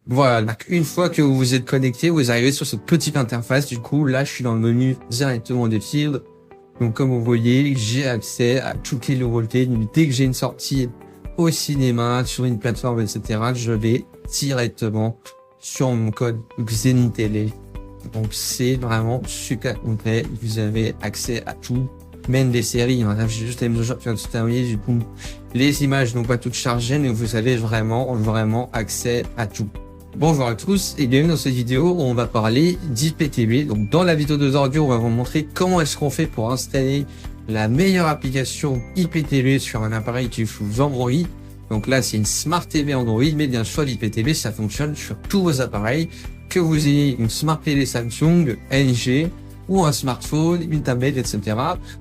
Voilà, donc une fois que vous vous êtes connecté, vous arrivez sur cette petite interface. Du coup, là, je suis dans le menu directement des films. Donc, comme vous voyez, j'ai accès à toutes les nouveautés. Dès que j'ai une sortie au cinéma, sur une plateforme, etc., je vais directement sur mon code Xenon Télé. Donc, c'est vraiment super complet. Vous avez accès à tout, même des séries. Hein. Là, j'ai juste les mesures qui viennent de se terminer. Du coup, les images n'ont pas toutes chargées, mais vous avez vraiment accès à tout. Bonjour à tous et bienvenue dans cette vidéo où on va parler d'IPTV. Donc dans la vidéo d'aujourd'hui, on va vous montrer comment est-ce qu'on fait pour installer la meilleure application IPTV sur un appareil qui est sous Android. Donc là, c'est une Smart TV Android, mais bien sûr, l'IPTV, ça fonctionne sur tous vos appareils, que vous ayez une Smart TV Samsung, LG, ou un smartphone, une tablette, etc.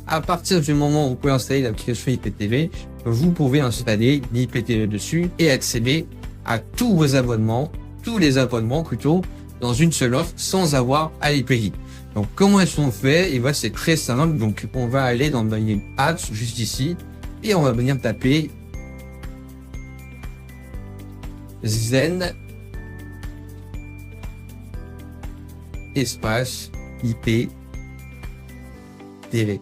À partir du moment où vous pouvez installer l'application IPTV, vous pouvez installer l'IPTV dessus et accéder à tous vos abonnements, tous les abonnements plutôt, dans une seule offre sans avoir à les payer. Donc comment est-ce qu'on fait? Et c'est très simple. Donc on va aller dans le menu Ads juste ici et on va venir taper Zen espace IP TV.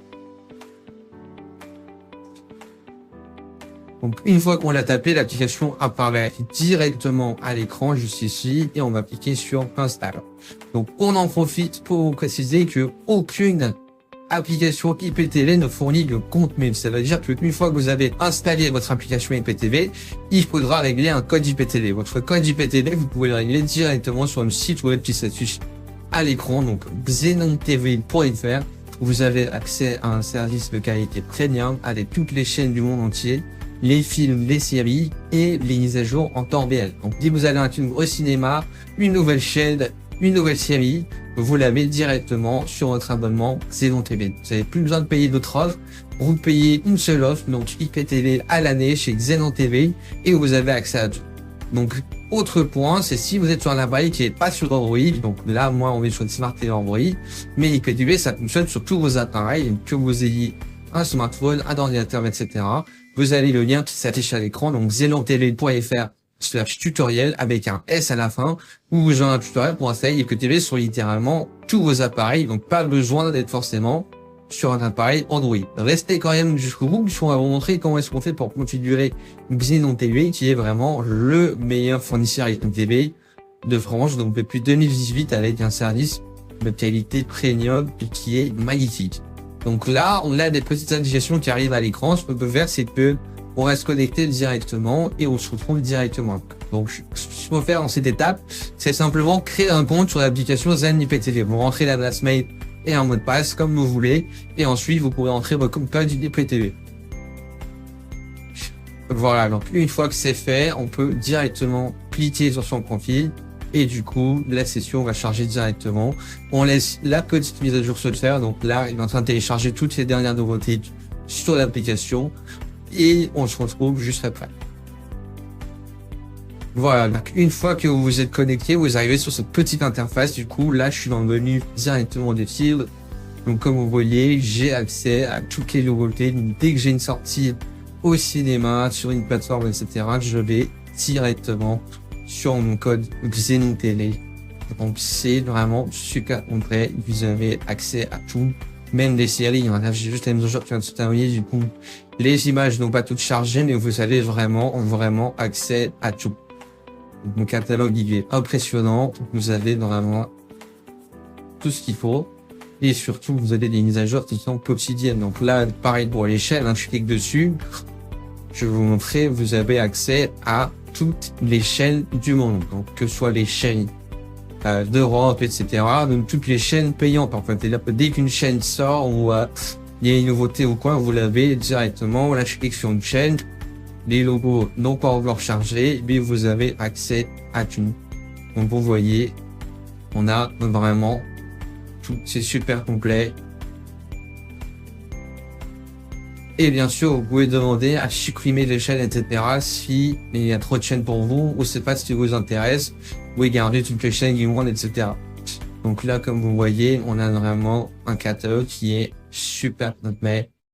Donc, une fois qu'on l'a tapé, l'application apparaît directement à l'écran, juste ici, et on va cliquer sur Install. Donc, on en profite pour vous préciser que aucune application IPTV ne fournit de compte mail. Ça veut dire qu'une fois que vous avez installé votre application IPTV, il faudra régler un code IPTV. Votre code IPTV, vous pouvez le régler directement sur le site web qui s'affiche à l'écran, donc xenontv.fr. Vous avez accès à un service de qualité premium avec toutes les chaînes du monde entier, les films, les séries et les mises à jour en temps réel. Donc, dès que vous allez au cinéma, une nouvelle chaîne, une nouvelle série, vous l'avez directement sur votre abonnement Xenon TV. Vous n'avez plus besoin de payer d'autres offres. Vous payez une seule offre, donc IPTV à l'année chez Xenon TV et vous avez accès à tout. Donc, autre point, c'est si vous êtes sur un appareil qui n'est pas sur Android, donc là, moi, on est sur une Smart TV Android, mais IPTV, ça fonctionne sur tous vos appareils, que vous ayez un smartphone, un ordinateur, etc. Vous avez le lien qui s'affiche à l'écran, donc xenontv.fr/tutoriel avec un S à la fin, où vous avez un tutoriel pour installer IPTV sur littéralement tous vos appareils, donc pas besoin d'être forcément sur un appareil Android. Restez quand même jusqu'au bout, puisqu'on va vous montrer comment est-ce qu'on fait pour configurer Xenon TV, qui est vraiment le meilleur fournisseur IPTV de France, donc depuis 2018 avec un service de qualité premium qui est magnifique. Donc là, on a des petites indications qui arrivent à l'écran. Ce qu'on peut faire, c'est que on va se connecter directement et on se retrouve directement. Donc, ce qu'il faut faire dans cette étape, c'est simplement créer un compte sur l'application Zen IPTV. Vous rentrez l'adresse mail et un mot de passe comme vous voulez. Et ensuite, vous pourrez entrer votre code IPTV. Voilà. Donc, une fois que c'est fait, on peut directement cliquer sur son profil. Et du coup, la session va charger directement. On laisse la petite mise à jour se faire. Donc là, il est en train de télécharger toutes les dernières nouveautés sur l'application. Et on se retrouve juste après. Voilà, donc une fois que vous vous êtes connecté, vous arrivez sur cette petite interface. Du coup, là, je suis dans le menu directement des films. Donc comme vous voyez, j'ai accès à toutes les nouveautés. Dès que j'ai une sortie au cinéma, sur une plateforme, etc., je vais directement sur mon code Xenon Télé. Donc c'est vraiment super complet. Vous avez accès à tout, même des séries. Là, j'ai juste les mesures qui viennent de se terminer. Du coup, les images n'ont pas toutes chargées, mais vous avez vraiment accès à tout. Mon catalogue, il est impressionnant. Vous avez vraiment tout ce qu'il faut. Et surtout, vous avez des mises à jour qui sont quotidiennes. Donc là, pareil pour les chaînes, je clique dessus. Je vais vous montrer, vous avez accès à toutes les chaînes du monde. Donc, que ce soit les chaînes d'Europe, etc. Donc, toutes les chaînes payantes. En fait, dès qu'une chaîne sort ou il y a une nouveauté ou quoi, vous l'avez directement. Là, je clique sur une chaîne. Les logos n'ont pas encore chargé, mais vous avez accès à tout. Donc, vous voyez, on a vraiment tout. C'est super complet. Et bien sûr, vous pouvez demander à supprimer les chaînes, etc. si il y a trop de chaînes pour vous ou c'est pas ce qui vous intéresse. Vous pouvez garder toutes les chaînes qui vous etc. Donc là, comme vous voyez, on a vraiment un catalogue qui est super complet.